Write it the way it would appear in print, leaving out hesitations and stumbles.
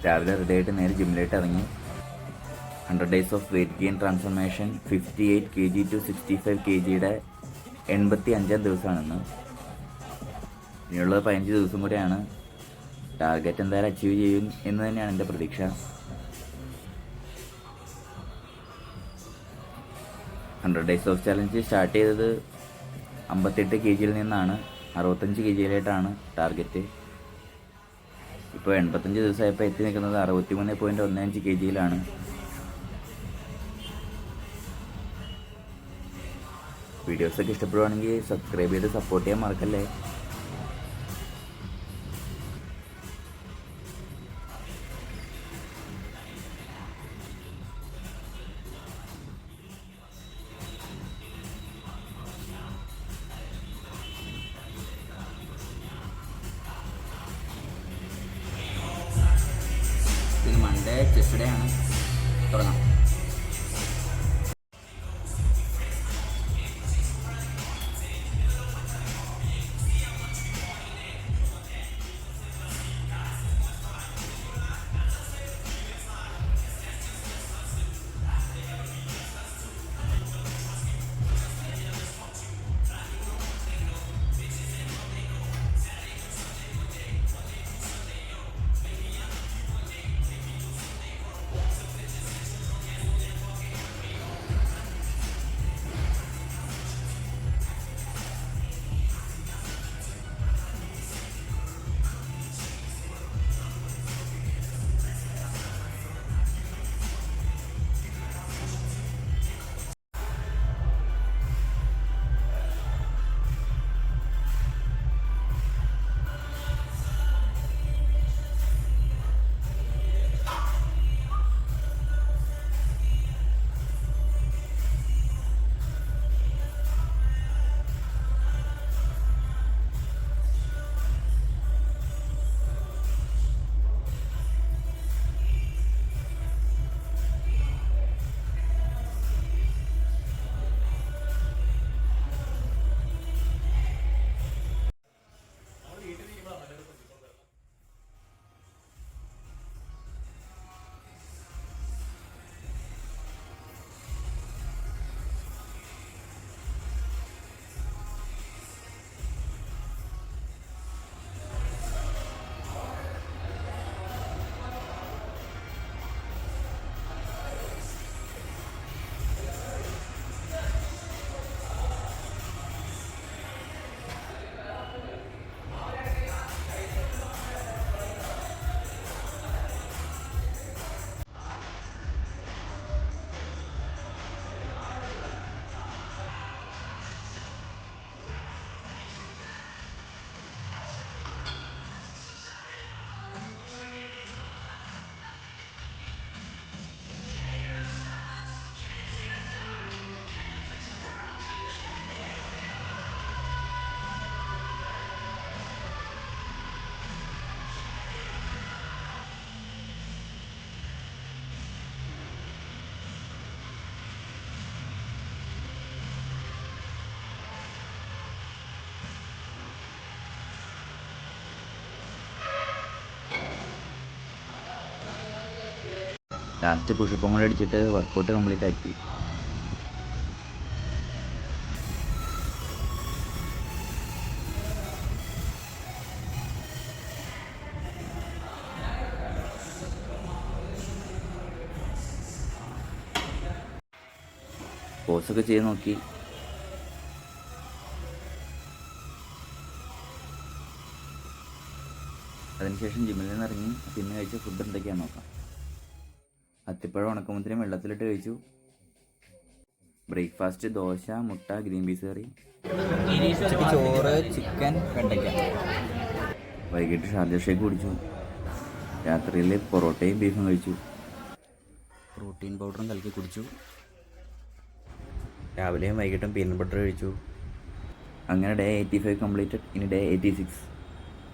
രാവിലെ റെഡി ആയിട്ട് നേരെ ജിമ്മിലേക്ക് ഇറങ്ങി. 100 days of weight gain transformation 58 kg to 65 kgയുടെ 85ാം ദിവസമാണെന്ന്. ഇനിയുള്ളത് 15 ദിവസം കൂടെയാണ്. ടാർഗറ്റ് എന്തായാലും അച്ചീവ് ചെയ്യും എന്ന് തന്നെയാണ് എൻ്റെ പ്രതീക്ഷ. 100 days ഓഫ് ചലഞ്ച് സ്റ്റാർട്ട് ചെയ്തത് 58 kgയിൽ നിന്നാണ്. 65 kgയിലായിട്ടാണ് ടാർഗറ്റ്. ഇപ്പോൾ 85 ദിവസമായപ്പോൾ എത്തി നിൽക്കുന്നത് 63.15 kgയിലാണ്. വീഡിയോസൊക്കെ ഇഷ്ടപ്പെടുവാണെങ്കിൽ സബ്സ്ക്രൈബ് ചെയ്ത് സപ്പോർട്ട് ചെയ്യാൻ മറക്കല്ലേ. ഇത് മൺഡേ ചെസ്റ്റ് ഡേ ആണ്. തുടങ്ങാം. ലാസ്റ്റ് പുഷപ്പും കൂടെ അടിച്ചിട്ട് വർക്കൗട്ട് കംപ്ലീറ്റ് ആക്കി. പോസൊക്കെ ചെയ്ത് നോക്കി. അതിനുശേഷം ജിമ്മിൽ നിന്ന് ഇറങ്ങി പിന്നെ കഴിച്ച ഫുഡ് എന്തൊക്കെയാണെന്ന് നോക്കാം. അത്തിപ്പഴം ഉണക്കമുന്തിരി വെള്ളത്തിലിട്ട് കഴിച്ചു. ബ്രേക്ക്ഫാസ്റ്റ് ദോശ, മുട്ട, ഗ്രീൻ പീസ് കറി, ചോറ്, ചിക്കൻ, വെണ്ടയ്ക്ക. വൈകിട്ട് ഷാർജ ഷേക്ക് കുടിച്ചു. രാത്രിയിൽ പൊറോട്ടയും ബീഫും കഴിച്ചു. പ്രോട്ടീൻ പൗഡറും കലക്കി കുടിച്ചു. രാവിലെയും വൈകിട്ടും പീനട്ട് ബട്ടർ കഴിച്ചു. അങ്ങനെ ഡേ 85 കംപ്ലീറ്റഡ്. ഇനി ഡേ 86.